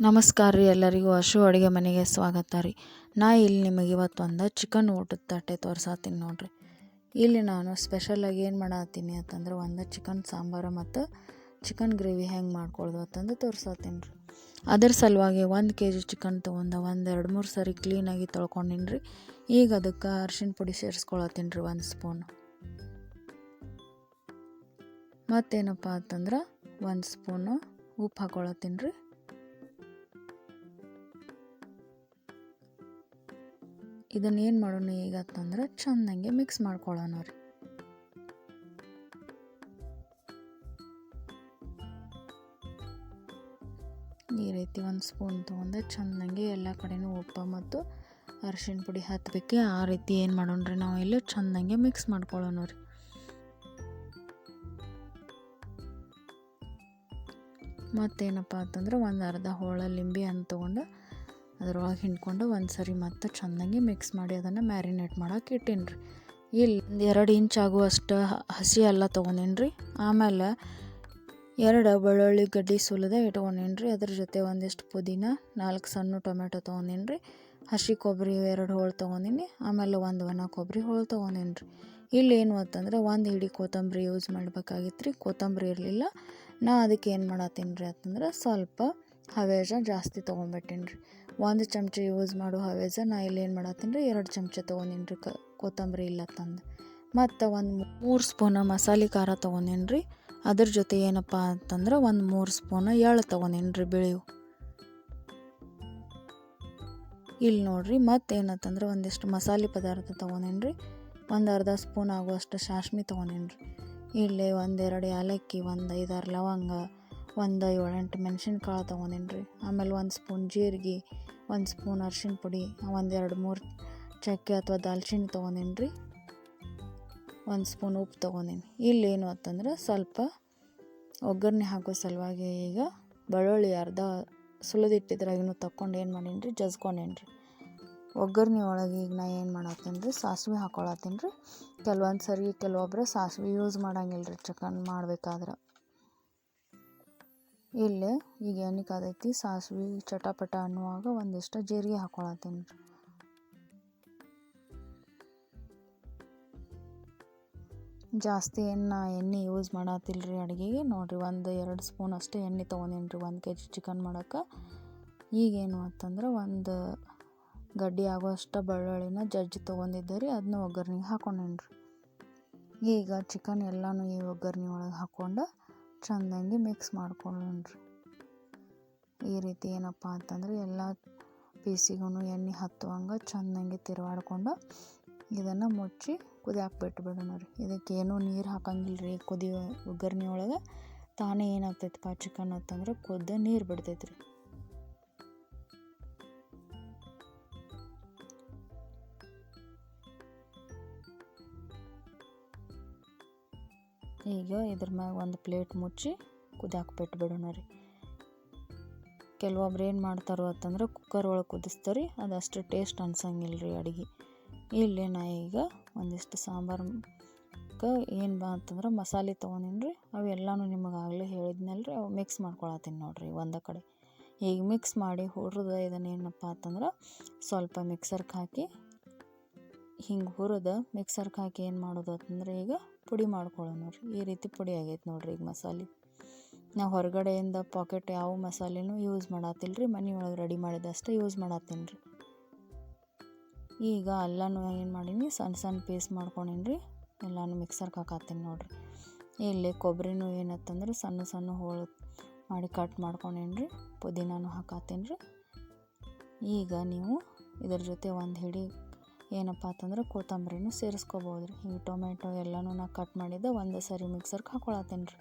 ನಮಸ್ಕಾರ ರೀ ಎಲ್ಲರಿಗೂ ಹಶು ಅಡುಗೆ ಮನೆಗೆ ಸ್ವಾಗತ ರೀ. ಇಲ್ಲಿ ನಿಮಗೆ ಇವತ್ತೊಂದು ಚಿಕನ್ ಊಟದ ತಟ್ಟೆ ತೋರ್ಸಾತೀನಿ ನೋಡ್ರಿ. ಇಲ್ಲಿ ನಾನು ಸ್ಪೆಷಲಾಗಿ ಏನು ಮಾಡತ್ತೀನಿ ಅಂತಂದ್ರೆ ಒಂದು ಚಿಕನ್ ಸಾಂಬಾರು ಮತ್ತು ಚಿಕನ್ ಗ್ರೇವಿ ಹೆಂಗೆ ಮಾಡ್ಕೊಳ್ಳೋದು ಅಂತಂದು ತೋರ್ಸಾತೀನಿ ರೀ. ಅದ್ರ ಸಲುವಾಗಿ 1 kg ಚಿಕನ್ ತೊಗೊಂಡು ಒಂದು 2-3 ಸರಿ ಕ್ಲೀನಾಗಿ ತೊಳ್ಕೊಂಡಿನಿ ರೀ. ಈಗ ಅದಕ್ಕೆ ಅರಿಶಿನ ಪುಡಿ ಸೇರಿಸ್ಕೊಳತ್ತೀನಿ ರೀ 1 ಸ್ಪೂನ್. ಮತ್ತೇನಪ್ಪ ಅಂತಂದ್ರೆ 1 ಸ್ಪೂನು ಉಪ್ಪು ಹಾಕೊಳತ್ತೀನಿ ರೀ. ಇದನ್ನು ಏನು ಮಾಡೋಣ ಈಗ ಅಂತಂದ್ರೆ ಚೆನ್ನಾಗಿ ಮಿಕ್ಸ್ ಮಾಡ್ಕೊಳ್ಳೋಣ ರೀ. ಈ ರೀತಿ 1 ಸ್ಪೂನ್ ತೊಗೊಂಡು ಚೆನ್ನಾಗಿ ಎಲ್ಲ ಕಡೆನೂ ಉಪ್ಪು ಮತ್ತು ಅರಿಶಿನ ಪುಡಿ ಹತ್ತಬೇಕು. ಆ ರೀತಿ ಏನು ಮಾಡೋಣ ರೀ ನಾವು ಇಲ್ಲಿ ಚೆನ್ನಾಗಿ ಮಿಕ್ಸ್ ಮಾಡ್ಕೊಳ್ಳೋಣ ರೀ. ಮತ್ತೇನಪ್ಪ ಅಂತಂದ್ರೆ ಒಂದು ಅರ್ಧ ಹೋಳ ಲಿಂಬೆ ಹಣ್ಣು ತೊಗೊಂಡು ಅದರೊಳಗೆ ಹಿಂಡ್ಕೊಂಡು ಒಂದು ಸರಿ ಮತ್ತೆ ಚೆನ್ನಾಗಿ ಮಿಕ್ಸ್ ಮಾಡಿ ಅದನ್ನು ಮ್ಯಾರಿನೇಟ್ ಮಾಡೋಕೆ ಇಟ್ಟೀನಿ ರೀ. ಇಲ್ಲಿ 2 ಇಂಚ್ ಆಗುವಷ್ಟು ಹಸಿ ಅಲ್ಲ ತೊಗೊಂಡೀನಿ ರೀ. ಆಮೇಲೆ 2 ಬೆಳ್ಳುಳ್ಳಿ ಗಡ್ಡೆ ಸುಲಿದ ಇಟ್ಕೊಂಡೀನಿ ರೀ. ಅದ್ರ ಜೊತೆ ಒಂದಿಷ್ಟು ಪುದೀನ, 4 ಸಣ್ಣ ಟೊಮೆಟೊ ತೊಗೊಂಡೀನಿ ರೀ. ಹಸಿ ಕೊಬ್ಬರಿ 2 ಹೋಳು ತೊಗೊಂಡೀನಿ. ಆಮೇಲೆ 1 ಒಣ ಕೊಬ್ಬರಿ ಹೋಳು ತೊಗೊಂಡೀನಿ ರೀ. ಇಲ್ಲಿ ಏನು ಅಂತಂದ್ರೆ 1 ಹಿಡಿ ಕೊತ್ತಂಬರಿ ಯೂಸ್ ಮಾಡಬೇಕಾಗಿತ್ತು ರೀ. ಕೊತ್ತಂಬರಿ ಇರಲಿಲ್ಲ. ನಾ ಅದಕ್ಕೆ ಏನು ಮಾಡತ್ತೀನಿ ರೀ ಅಂತಂದ್ರೆ ಸ್ವಲ್ಪ ಹವೇಜ ಜಾಸ್ತಿ ತೊಗೊಂಡ್ಬಿಟ್ಟೀನಿ ರೀ. 1 ಚಮಚ ಯೂಸ್ ಮಾಡೋ ಹವೇಜ ನಾ ಇಲ್ಲಿ ಏನು ಮಾಡತ್ತೀನಿ ರೀ 2 ಚಮಚ ತೊಗೊಂಡೀನಿ ರೀ ಕೊತ್ತಂಬರಿ ಇಲ್ಲ ತಂದು. ಮತ್ತು ಒಂದು 3 ಸ್ಪೂನ ಮಸಾಲೆ ಖಾರ ತೊಗೊಂಡೀನಿ ರೀ. ಅದ್ರ ಜೊತೆ ಏನಪ್ಪ ಅಂತಂದ್ರೆ 3 ಸ್ಪೂನ ಎಳ್ಳು ತೊಗೊಂಡೀನಿ ರೀ ಬಿಳಿವು. ಇಲ್ಲಿ ನೋಡಿರಿ ಮತ್ತೇನಂತಂದ್ರೆ ಒಂದಿಷ್ಟು ಮಸಾಲೆ ಪದಾರ್ಥ ತೊಗೊಂಡೀನಿ ರೀ. ಒಂದು ಅರ್ಧ ಸ್ಪೂನ್ ಆಗುವಷ್ಟು ಸಾಸ್ಮಿ ತೊಗೊಂಡೀನಿ ರೀ. ಇಲ್ಲಿ 1-2 ಏಲಕ್ಕಿ, 1-5-6 ಲವಂಗ, 1-7-8 ಮೆಣಸಿನ್ಕಾಳು ತೊಗೊಂಡೀನಿ ರೀ. ಆಮೇಲೆ 1 ಸ್ಪೂನ್ ಜೀರಿಗೆ, 1 ಸ್ಪೂನ್ ಅರಿಶಿನ ಪುಡಿ, 1-2-3 ಚಕ್ಕೆ ಅಥವಾ ದಾಲ್ಚಿನ್ನಿ ತೊಗೊಂಡೀನಿ ರೀ. 1 ಸ್ಪೂನ್ ಉಪ್ಪು ತೊಗೊಂಡೀನಿ. ಇಲ್ಲೇನು ಅಂತಂದ್ರೆ ಸ್ವಲ್ಪ ಒಗ್ಗರಣೆ ಹಾಕೋ ಸಲುವಾಗಿ ಈಗ ಬೆಳ್ಳುಳ್ಳಿ ಅರ್ಧ ಸುಲಿದಿಟ್ಟಿದ್ರಾಗಿನೂ ತಕ್ಕೊಂಡು ಏನು ಮಾಡೀನಿ ರೀ ಜಜ್ಕೊಂಡೀನಿ ರೀ. ಒಗ್ಗರಣೆ ಒಳಗೆ ಈಗ ನಾ ಏನು ಮಾಡತ್ತೀನಿ ರೀ ಸಾಸಿವೆ ಹಾಕೊಳತ್ತೀನಿ ರೀ. ಕೆಲವೊಂದು ಸರಿ ಕೆಲವೊಬ್ಬರು ಸಾಸಿವೆ ಯೂಸ್ ಮಾಡಂಗಿಲ್ಲ ರೀ ಚಿಕನ್ ಮಾಡಬೇಕಾದ್ರೆ. ಇಲ್ಲೇ ಈಗ ಎಣ್ಣೆ ಕಾದೈತಿ, ಸಾಸಿವೆ ಚಟಪಟ ಅನ್ನುವಾಗ ಒಂದಿಷ್ಟು ಜೀರಿಗೆ ಹಾಕೊಳತ್ತೀನಿ ರೀ. ಜಾಸ್ತಿ ಎಣ್ಣೆ ಯೂಸ್ ಮಾಡತ್ತಿಲ್ಲ ರೀ ಅಡುಗೆಗೆ. ನೋಡಿರಿ 1-2 ಸ್ಪೂನ್ ಅಷ್ಟೇ ಎಣ್ಣೆ ತೊಗೊಂಡೀನಿ ರೀ 1 kg ಚಿಕನ್ ಮಾಡೋಕ್ಕೆ. ಈಗೇನು ಅಂತಂದ್ರೆ 1 ಗಡ್ಡೆ ಆಗೋಷ್ಟು ಬೆಳ್ಳುಳ್ಳಿನ ಜಜ್ಜಿ ತೊಗೊಂಡಿದ್ದೆ ರೀ. ಅದನ್ನ ಒಗ್ಗರಣೆಗೆ ಹಾಕೊಂಡೀನಿ ರೀ. ಈಗ ಚಿಕನ್ ಎಲ್ಲನೂ ಈ ಒಗ್ಗರಣೆ ಒಳಗೆ ಹಾಕ್ಕೊಂಡು ಚೆಂದಾಗಿ ಮಿಕ್ಸ್ ಮಾಡ್ಕೊಳ್ಳೋಣ ರೀ. ಈ ರೀತಿ ಏನಪ್ಪ ಅಂತಂದ್ರೆ ಎಲ್ಲ ಪೀಸಿಗೂ ಎಣ್ಣೆ ಹತ್ತುವಂಗೆ ಚೆನ್ನಾಗಿ ತಿರುವಾಡ್ಕೊಂಡು ಇದನ್ನು ಮುಚ್ಚಿ ಕುದಿಯಾಕೆ ಬಿಟ್ಬಿಡೋಣ ರೀ. ಇದಕ್ಕೇನೂ ನೀರು ಹಾಕಂಗಿಲ್ಲ ರೀ. ಕುದಿಯೋ ಒಗ್ಗರಣೆ ಒಳಗೆ ತಾನೇ ಏನಾಗ್ತೈತಪ್ಪ ಚಿಕನ್ ಅಂತಂದ್ರೆ ಕುದ್ದು ನೀರು ಬಿಡ್ತೈತೆ ರೀ. ಈಗ ಇದ್ರ ಮ್ಯಾಗ ಒಂದು ಪ್ಲೇಟ್ ಮುಚ್ಚಿ ಕುದಿಯಾಕೆ ಬಿಟ್ಬಿಡೋಣ ರೀ. ಕೆಲವೊಬ್ರು ಏನು ಮಾಡ್ತಾರೋ ಅಂತಂದ್ರೆ ಕುಕ್ಕರ್ ಒಳಗೆ ಕುದಿಸ್ತಾರೆ, ಅದಷ್ಟು ಟೇಸ್ಟ್ ಅನ್ಸಂಗಿಲ್ಲ ರೀ ಅಡುಗೆ. ಇಲ್ಲಿ ನಾ ಈಗ ಒಂದಿಷ್ಟು ಸಾಂಬಾರ್ಗೆ ಏನು ಬಾ ಅಂತಂದ್ರೆ ಮಸಾಲೆ ತೊಗೊಂಡೀನಿ ರೀ. ಅವೆಲ್ಲನೂ ನಿಮಗೆ ಆಗಲೇ ಹೇಳಿದ್ನಲ್ಲ ರೀ, ಅವು ಮಿಕ್ಸ್ ಮಾಡ್ಕೊಳತ್ತೀನಿ ನೋಡಿರಿ ಒಂದು ಕಡೆ. ಈಗ ಮಿಕ್ಸ್ ಮಾಡಿ ಹುರಿದು ಇದನ್ನೇನಪ್ಪ ಅಂತಂದ್ರೆ ಸ್ವಲ್ಪ ಮಿಕ್ಸರ್ಗೆ ಹಾಕಿ ಹಿಂಗೆ ಹುರಿದು ಮಿಕ್ಸರ್ಗೆ ಹಾಕಿ ಏನು ಮಾಡೋದು ಅಂತಂದ್ರೆ ಈಗ ಪುಡಿ ಮಾಡ್ಕೊಳ್ಳೋಣ ರೀ. ಈ ರೀತಿ ಪುಡಿ ಆಗೈತೆ ನೋಡಿರಿ ಈಗ ಮಸಾಲೆ. ನಾವು ಹೊರಗಡೆಯಿಂದ ಪಾಕೆಟ್ ಯಾವ ಮಸಾಲೆನೂ ಯೂಸ್ ಮಾಡತ್ತಿಲ್ಲ ರೀ. ಮನೆ ಒಳಗೆ ರೆಡಿ ಮಾಡಿದಷ್ಟೇ ಯೂಸ್ ಮಾಡತ್ತೀನಿ ರೀ. ಈಗ ಎಲ್ಲನೂ ಏನು ಮಾಡೀನಿ ಸಣ್ಣ ಪೀಸ್ ಮಾಡ್ಕೊಂಡೀನಿ ರೀ. ಎಲ್ಲನೂ ಮಿಕ್ಸರ್ಗೆ ಹಾಕತ್ತೀನಿ ನೋಡಿರಿ. ಇಲ್ಲಿ ಕೊಬ್ಬರಿನೂ ಏನತ್ತಂದ್ರೆ ಸಣ್ಣ ಹೋಳು ಮಾಡಿ ಕಟ್ ಮಾಡ್ಕೊಂಡೀನಿ ರೀ. ಪುದೀನೂ ಹಾಕತ್ತೀನಿ ರೀ. ಈಗ ನೀವು ಇದ್ರ ಜೊತೆ 1 ಹಿಡಿ ಏನಪ್ಪ ಅಂತಂದ್ರೆ ಕೊತ್ತಂಬರಿನೂ ಸೇರಿಸ್ಕೋಬೋದು ರೀ. ಈ ಟೊಮೆಟೊ ಎಲ್ಲನೂ ನಾ ಕಟ್ ಮಾಡಿದ್ದೆ ಒಂದು ಸರಿ ಮಿಕ್ಸರ್ಗೆ ಹಾಕೊಳತ್ತೀನಿ ರೀ.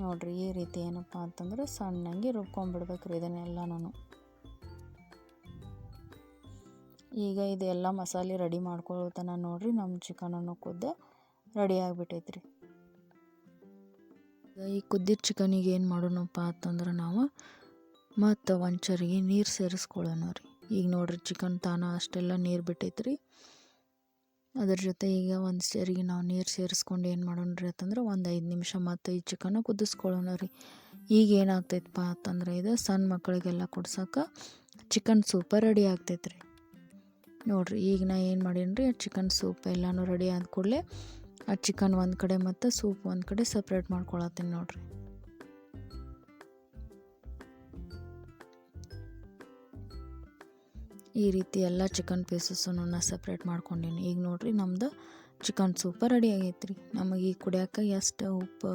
ನೋಡಿರಿ ಈ ರೀತಿ ಏನಪ್ಪ ಅಂತಂದ್ರೆ ಸಣ್ಣಂಗೆ ರುಬ್ಕೊಂಡ್ಬಿಡ್ಬೇಕು ರೀ ಇದನ್ನೆಲ್ಲನೂ. ಈಗ ಇದೆಲ್ಲ ಮಸಾಲೆ ರೆಡಿ ಮಾಡ್ಕೊಳ್ತಾನೆ ನೋಡಿರಿ ನಮ್ಮ ಚಿಕನನ್ನು ಕುದ್ದು ರೆಡಿ ಆಗಿಬಿಟ್ಟೈತೆ ರೀ. ಈ ಕುದ್ದಿದ ಚಿಕನಿಗೆ ಏನು ಮಾಡೋಣಪ್ಪ ಅಂತಂದ್ರೆ ನಾವು ಮತ್ತು ಒಂದು ಚರಿಗೆ ನೀರು ಸೇರಿಸ್ಕೊಳ್ಳೋಣ ರೀ. ಈಗ ನೋಡಿರಿ ಚಿಕನ್ ತಾನ ಅಷ್ಟೆಲ್ಲ ನೀರು ಬಿಟ್ಟೈತೆ ರೀ. ಅದ್ರ ಜೊತೆ ಈಗ ಒಂದು ಸೇರಿಗೆ ನಾವು ನೀರು ಸೇರಿಸ್ಕೊಂಡು ಏನು ಮಾಡೋಣ್ರಿ ಅಂತಂದ್ರೆ ಒಂದು 5 ನಿಮಿಷ ಮತ್ತು ಈ ಚಿಕನ್ನ ಕುದಿಸ್ಕೊಳ್ಳೋಣ ರೀ. ಈಗ ಏನಾಗ್ತೈತಪ್ಪ ಅಂತಂದ್ರೆ ಇದು ಸಣ್ಣ ಮಕ್ಕಳಿಗೆಲ್ಲ ಕುಡ್ಸೋಕೆ ಚಿಕನ್ ಸೂಪ ರೆಡಿ ಆಗ್ತೈತೆ ರೀ. ನೋಡಿರಿ ಈಗ ನಾ ಏನು ಮಾಡೀನಿ ರೀ, ಚಿಕನ್ ಸೂಪ್ ಎಲ್ಲನೂ ರೆಡಿ ಆದ ಕೂಡಲೇ ಆ ಚಿಕನ್ ಒಂದು ಕಡೆ ಮತ್ತು ಸೂಪ್ ಒಂದು ಕಡೆ ಸಪ್ರೇಟ್ ಮಾಡ್ಕೊಳತ್ತೀನಿ ನೋಡಿರಿ. ಈ ರೀತಿ ಎಲ್ಲ ಚಿಕನ್ ಪೀಸಸ್ಸನ್ನು ನಾ ಸಪ್ರೇಟ್ ಮಾಡ್ಕೊಂಡೀನಿ. ಈಗ ನೋಡಿರಿ ನಮ್ದು ಚಿಕನ್ ಸೂಪ ರೆಡಿ ಆಗೈತೆ ರೀ. ನಮಗೆ ಈಗ ಕುಡಿಯೋಕೆ ಎಷ್ಟು ಉಪ್ಪು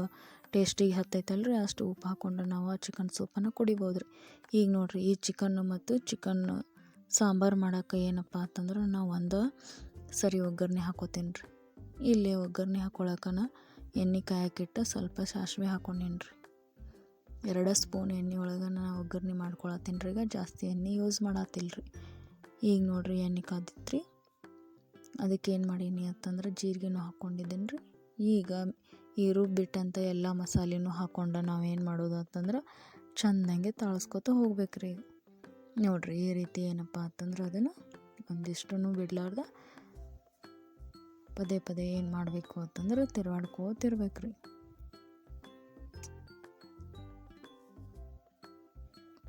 ಟೇಸ್ಟಿಗೆ ಹತ್ತೈತಲ್ರಿ ಅಷ್ಟು ಉಪ್ಪು ಹಾಕ್ಕೊಂಡು ನಾವು ಆ ಚಿಕನ್ ಸೂಪನ್ನು ಕುಡಿಬೋದು ರೀ. ಈಗ ನೋಡಿರಿ ಈ ಚಿಕನ್ನು ಮತ್ತು ಚಿಕನ್ ಸಾಂಬಾರು ಮಾಡೋಕೆ ಏನಪ್ಪ ಅಂತಂದ್ರೆ ನಾವು ಒಂದು ಸರಿ ಒಗ್ಗರಣೆ ಹಾಕೋತೀನಿ ರೀ. ಇಲ್ಲಿ ಒಗ್ಗರಣೆ ಹಾಕ್ಕೊಳಕನ ಎಣ್ಣೆ ಕಾಯಕ್ಕಿಟ್ಟು ಸ್ವಲ್ಪ ಸಾಸಿವೆ ಹಾಕ್ಕೊಂಡೀನಿ ರೀ. 2 ಸ್ಪೂನ್ ಎಣ್ಣೆ ಒಳಗೆ ನಾನು ಒಗ್ಗರಣೆ ಮಾಡ್ಕೊಳತ್ತೀನಿ ರೀ. ಈಗ ಜಾಸ್ತಿ ಎಣ್ಣೆ ಯೂಸ್ ಮಾಡತ್ತಿಲ್ಲ ರೀ. ಈಗ ನೋಡಿರಿ ಎಣ್ಣೆ ಕಾದಿತ್ತು ರೀ, ಅದಕ್ಕೆ ಏನು ಮಾಡೀನಿ ಅಂತಂದ್ರೆ ಜೀರಿಗೆನೂ ಹಾಕ್ಕೊಂಡಿದ್ದೀನಿ ರೀ. ಈಗ ಈ ರುಬ್ಬಿಟ್ಟಂಥ ಎಲ್ಲ ಮಸಾಲೆನೂ ಹಾಕ್ಕೊಂಡು ನಾವೇನು ಮಾಡೋದು ಅಂತಂದ್ರೆ ಚೆಂದಂಗೆ ತಾಳಿಸ್ಕೊತ ಹೋಗ್ಬೇಕು ರೀ. ನೋಡಿರಿ ಈ ರೀತಿ ಏನಪ್ಪ ಅಂತಂದ್ರೆ ಅದನ್ನು ಒಂದಿಷ್ಟೂ ಬಿಡಲಾರ್ದ ಪದೇ ಪದೇ ಏನು ಮಾಡಬೇಕು ಅಂತಂದ್ರೆ ತಿರ್ವಾಡ್ಕೋತಿರ್ಬೇಕು ರೀ.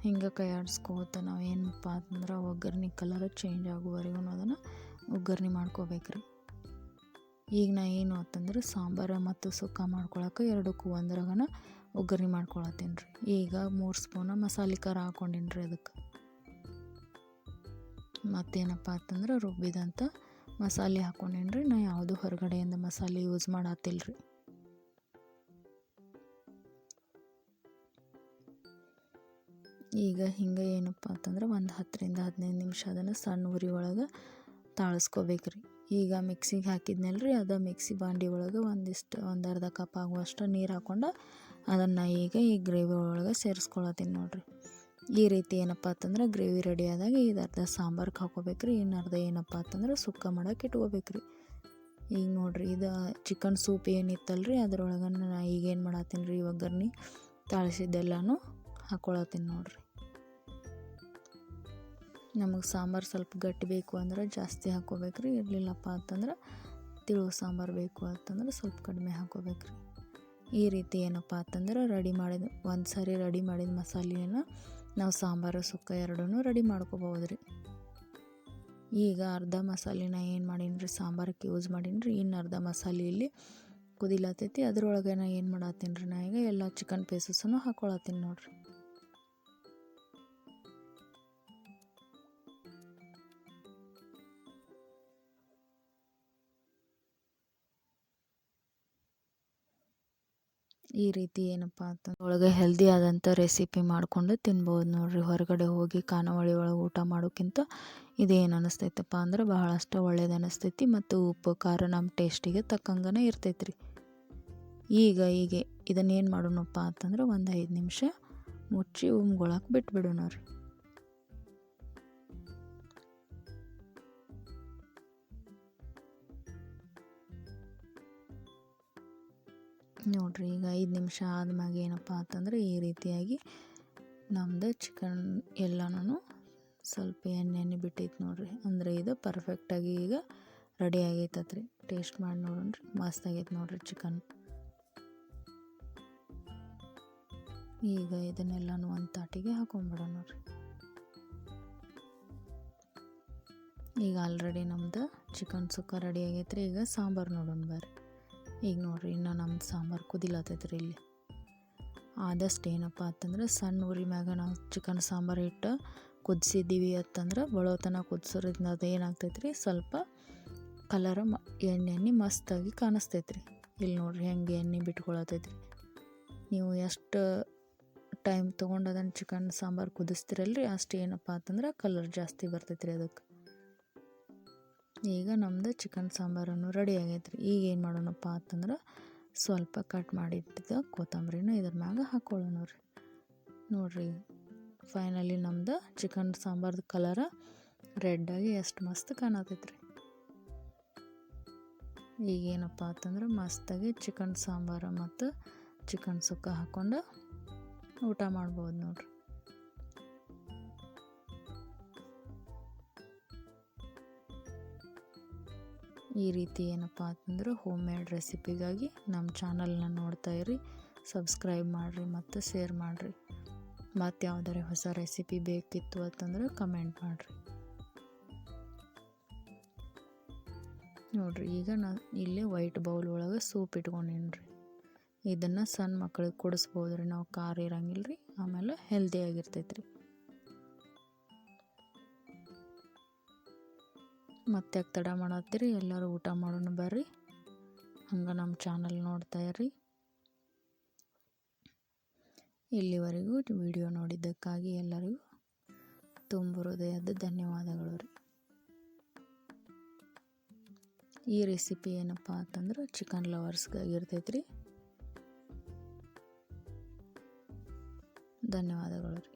ಹಿಂಗೆ ಕೈ ಆಡಿಸ್ಕೋತ ನಾವು ಏನಪ್ಪ ಅಂತಂದ್ರೆ ಒಗ್ಗರಣೆ ಕಲರ್ ಚೇಂಜ್ ಆಗುವವರೆಗೂ ಅದನ್ನು ಒಗ್ಗರಣೆ ಮಾಡ್ಕೋಬೇಕ್ರಿ. ಈಗ ನಾ ಏನು ಅಂತಂದ್ರೆ ಸಾಂಬಾರು ಮತ್ತು ಸುಕ್ಕ ಮಾಡ್ಕೊಳಕ್ಕೆ ಎರಡಕ್ಕೂ ಒಂದ್ರಾಗನ ಒಗ್ಗರಣೆ ಮಾಡ್ಕೊಳತ್ತೀನಿ ರೀ. ಈಗ 3 ಸ್ಪೂನ ಮಸಾಲೆ ಖಾರ ಹಾಕ್ಕೊಂಡೀನಿ ರೀ. ಅದಕ್ಕೆ ಮತ್ತೇನಪ್ಪ ಅಂತಂದ್ರೆ ರುಬ್ಬಿದಂಥ ಮಸಾಲೆ ಹಾಕ್ಕೊಂಡೀನಿ ರೀ. ನಾ ಯಾವುದು ಹೊರಗಡೆಯಿಂದ ಮಸಾಲೆ ಯೂಸ್ ಮಾಡತ್ತಿಲ್ಲ ರೀ. ಈಗ ಹಿಂಗೆ ಏನಪ್ಪ ಅಂತಂದ್ರೆ ಒಂದು 10ರಿಂದ 15 ನಿಮಿಷ ಅದನ್ನು ಸಣ್ಣ ಉರಿ ಒಳಗೆ ತಾಳಿಸ್ಕೋಬೇಕ್ರಿ. ಈಗ ಮಿಕ್ಸಿಗೆ ಹಾಕಿದ್ನಲ್ಲ ರೀ, ಅದು ಮಿಕ್ಸಿ ಬಾಂಡೆ ಒಳಗೆ ಒಂದು ಅರ್ಧ ಕಪ್ ಆಗುವಷ್ಟು ನೀರು ಹಾಕ್ಕೊಂಡು ಅದನ್ನು ಈಗ ಈ ಗ್ರೇವಿ ಒಳಗೆ ಸೇರಿಸ್ಕೊಳತ್ತೀನಿ ನೋಡಿರಿ. ಈ ರೀತಿ ಏನಪ್ಪ ಅಂತಂದ್ರೆ ಗ್ರೇವಿ ರೆಡಿ ಆದಾಗ ಇದು ಅರ್ಧ ಸಾಂಬಾರ್ಗೆ ಹಾಕೋಬೇಕ್ರಿ, ಇನ್ನು ಅರ್ಧ ಏನಪ್ಪ ಅಂತಂದ್ರೆ ಸುಕ್ಕ ಮಾಡೋಕೆ ಇಟ್ಕೋಬೇಕ್ರಿ. ಈಗ ನೋಡಿರಿ ಇದು ಚಿಕನ್ ಸೂಪ್ ಏನಿತ್ತಲ್ರಿ ಅದ್ರೊಳಗೆ ನಾ ಈಗೇನು ಮಾಡತ್ತೀನಿ ರೀ, ಒಗ್ಗರಣೆ ತಾಳಿಸಿದ್ದೆಲ್ಲನೂ ಹಾಕ್ಕೊಳತ್ತೀನಿ ನೋಡಿರಿ. ನಮಗೆ ಸಾಂಬಾರು ಸ್ವಲ್ಪ ಗಟ್ಟಿ ಬೇಕು ಅಂದ್ರೆ ಜಾಸ್ತಿ ಹಾಕ್ಕೋಬೇಕ್ರಿ, ಇರಲಿಲ್ಲಪ್ಪ ಅಂತಂದ್ರೆ ತಿಳು ಸಾಂಬಾರು ಬೇಕು ಅಂತಂದ್ರೆ ಸ್ವಲ್ಪ ಕಡಿಮೆ ಹಾಕ್ಕೋಬೇಕ್ರಿ. ಈ ರೀತಿ ಏನಪ್ಪ ಅಂತಂದ್ರೆ ಒಂದು ಸಾರಿ ರೆಡಿ ಮಾಡಿದ ಮಸಾಲೆಯನ್ನು ನಾವು ಸಾಂಬಾರು ಸುಕ್ಕ ಎರಡೂ ರೆಡಿ ಮಾಡ್ಕೋಬೋದು ರೀ. ಈಗ ಅರ್ಧ ಮಸಾಲೆನ ಏನು ಮಾಡೀನಿ ರೀ ಸಾಂಬಾರಕ್ಕೆ ಯೂಸ್ ಮಾಡೀನಿ ರೀ. ಇನ್ನು ಅರ್ಧ ಮಸಾಲೆ ಇಲ್ಲಿ ಕುದಿಲತ್ತೈತಿ, ಅದ್ರೊಳಗೆ ನಾ ಏನು ಮಾಡತ್ತೀನಿ ರೀ, ನಾ ಈಗ ಎಲ್ಲ ಚಿಕನ್ ಪೀಸಸ್ಸನ್ನು ಹಾಕ್ಕೊಳತ್ತೀನಿ ನೋಡಿರಿ. ಈ ರೀತಿ ಏನಪ್ಪ ಅಂತಂದ್ರೆ ಒಳಗೆ ಹೆಲ್ದಿ ಆದಂಥ ರೆಸಿಪಿ ಮಾಡಿಕೊಂಡು ತಿನ್ಬೋದು ನೋಡಿರಿ. ಹೊರಗಡೆ ಹೋಗಿ ಖಾನಾವಳಿ ಒಳಗೆ ಊಟ ಮಾಡೋಕ್ಕಿಂತ ಇದೇನು ಅನ್ನಿಸ್ತೈತಪ್ಪ ಅಂದ್ರೆ ಬಹಳಷ್ಟು ಒಳ್ಳೇದು ಅನ್ನಿಸ್ತೈತಿ ಮತ್ತು ಉಪ್ಪು ಖಾರ ನಮ್ಮ ಟೇಸ್ಟಿಗೆ ತಕ್ಕಂಗನೇ ಇರ್ತೈತೆ ರೀ. ಈಗ ಇದನ್ನೇನು ಮಾಡೋಣಪ್ಪ ಅಂತಂದ್ರೆ ಒಂದು 5 ನಿಮಿಷ ಮುಚ್ಚಿ ಉಮ್ಗೊಳಕ್ಕೆ ಬಿಟ್ಬಿಡೋಣ ರೀ. ನೋಡಿರಿ ಈಗ 5 ನಿಮಿಷ ಆದ್ಮ್ಯಾಗ ಏನಪ್ಪ ಅಂತಂದ್ರೆ ಈ ರೀತಿಯಾಗಿ ನಮ್ಮದು ಚಿಕನ್ ಎಲ್ಲನೂ ಸ್ವಲ್ಪ ಎಣ್ಣೆ ಬಿಟ್ಟೈತೆ ನೋಡಿರಿ. ಅಂದರೆ ಇದು ಪರ್ಫೆಕ್ಟಾಗಿ ಈಗ ರೆಡಿ ಆಗೈತತ್ರಿ. ಟೇಸ್ಟ್ ಮಾಡಿ ನೋಡೋಣ್ರಿ, ಮಸ್ತ್ ಆಗೈತೆ ನೋಡಿರಿ ಚಿಕನ್. ಈಗ ಇದನ್ನೆಲ್ಲನೂ ಒಂದು ತಾಟಿಗೆ ಹಾಕೊಂಡ್ಬಿಡೋಣ ನೋಡಿರಿ. ಈಗ ಆಲ್ರೆಡಿ ನಮ್ದು ಚಿಕನ್ ಸುಕ್ಕ ರೆಡಿ ಆಗೈತೆ ರೀ. ಈಗ ಸಾಂಬಾರು ನೋಡೋಣ ಬರ್ರಿ. ಈಗ ನೋಡಿರಿ ಇನ್ನು ನಮ್ದು ಸಾಂಬಾರು ಕುದಿಲತ್ತೈತೆ ರೀ. ಇಲ್ಲಿ ಆದಷ್ಟು ಏನಪ್ಪ ಅಂತಂದ್ರೆ ಸಣ್ಣ ಉರಿ ಮ್ಯಾಗ ನಾವು ಚಿಕನ್ ಸಾಂಬಾರು ಇಟ್ಟು ಕುದಿಸಿದ್ದೀವಿ ಅಂತಂದ್ರೆ ಬಳೋತನ ಕುದಿಸೋದ್ರಿಂದ ಅದು ಏನಾಗ್ತೈತೆ ರೀ, ಸ್ವಲ್ಪ ಕಲರ ಎಣ್ಣೆ ಮಸ್ತಾಗಿ ಕಾಣಿಸ್ತೈತೆ ರೀ. ಇಲ್ಲಿ ನೋಡಿರಿ ಹೆಂಗೆ ಎಣ್ಣೆ ಬಿಟ್ಕೊಳತೈತೆ ರೀ. ನೀವು ಎಷ್ಟು ಟೈಮ್ ತೊಗೊಂಡು ಅದನ್ನು ಚಿಕನ್ ಸಾಂಬಾರು ಕುದಿಸ್ತಿರಲ್ರಿ ಅಷ್ಟು ಏನಪ್ಪ ಅಂತಂದ್ರೆ ಕಲರ್ ಜಾಸ್ತಿ ಬರ್ತೈತೆ ರೀ ಅದಕ್ಕೆ. ಈಗ ನಮ್ಮದು ಚಿಕನ್ ಸಾಂಬಾರನ್ನು ರೆಡಿ ಆಗೈತೆ ರೀ. ಈಗ ಏನು ಮಾಡೋಣಪ್ಪ ಅಂತಂದ್ರೆ ಸ್ವಲ್ಪ ಕಟ್ ಮಾಡಿಟ್ಟಿದ್ದ ಕೊತ್ತಂಬರಿನ ಇದ್ರ ಮ್ಯಾಗ ಹಾಕ್ಕೊಳ್ಳೋಣ ರೀ. ನೋಡಿರಿ ಫೈನಲಿ ನಮ್ದು ಚಿಕನ್ ಸಾಂಬಾರ್ದು ಕಲರ ರೆಡ್ಡಾಗಿ ಎಷ್ಟು ಮಸ್ತ್ ಕಾಣತೈತೆ ರೀ. ಈಗೇನಪ್ಪ ಅಂತಂದ್ರೆ ಮಸ್ತಾಗಿ ಚಿಕನ್ ಸಾಂಬಾರು ಮತ್ತು ಚಿಕನ್ ಸುಕ್ಕ ಹಾಕ್ಕೊಂಡು ಊಟ ಮಾಡ್ಬೋದು ನೋಡಿರಿ. ಈ ರೀತಿ ಏನಪ್ಪ ಅಂತಂದ್ರೆ ಹೋಮ್ ಮೇಡ್ ರೆಸಿಪಿಗಾಗಿ ನಮ್ಮ ಚಾನಲ್ನ ನೋಡ್ತಾ ಇರಿ, ಸಬ್ಸ್ಕ್ರೈಬ್ ಮಾಡಿರಿ ಮತ್ತು ಶೇರ್ ಮಾಡಿರಿ. ಮತ್ತು ಯಾವುದಾರೆ ಹೊಸ ರೆಸಿಪಿ ಬೇಕಿತ್ತು ಅಂತಂದ್ರೆ ಕಮೆಂಟ್ ಮಾಡಿರಿ. ನೋಡಿರಿ, ಈಗ ನಾನು ಇಲ್ಲೇ ವೈಟ್ ಬೌಲ್ ಒಳಗೆ ಸೂಪ್ ಇಟ್ಕೊಂಡೀನಿ ರೀ. ಇದನ್ನು ಸಣ್ಣ ಮಕ್ಳಿಗೆ ಕುಡಿಸ್ಬೋದು ರೀ, ನಾವು ಖಾರ ಇರಂಗಿಲ್ಲ ರೀ, ಆಮೇಲೆ ಹೆಲ್ದಿಯಾಗಿರ್ತೈತೆ ರೀ. ಮತ್ತೆ ತಡ ಮಾಡತ್ತೀರಿ, ಎಲ್ಲರೂ ಊಟ ಮಾಡೋಣ ಬರ್ರಿ. ಹಂಗೆ ನಮ್ಮ ಚಾನಲ್ ನೋಡ್ತಾ ಇರ್ರಿ. ಇಲ್ಲಿವರೆಗೂ ವಿಡಿಯೋ ನೋಡಿದ್ದಕ್ಕಾಗಿ ಎಲ್ಲರಿಗೂ ತುಂಬ ಹೃದಯದ ಧನ್ಯವಾದಗಳು ರೀ. ಈ ರೆಸಿಪಿ ಏನಪ್ಪ ಅಂತಂದ್ರೆ ಚಿಕನ್ ಲವರ್ಸ್ಗಾಗಿರ್ತೈತೆ ರೀ. ಧನ್ಯವಾದಗಳು ರೀ.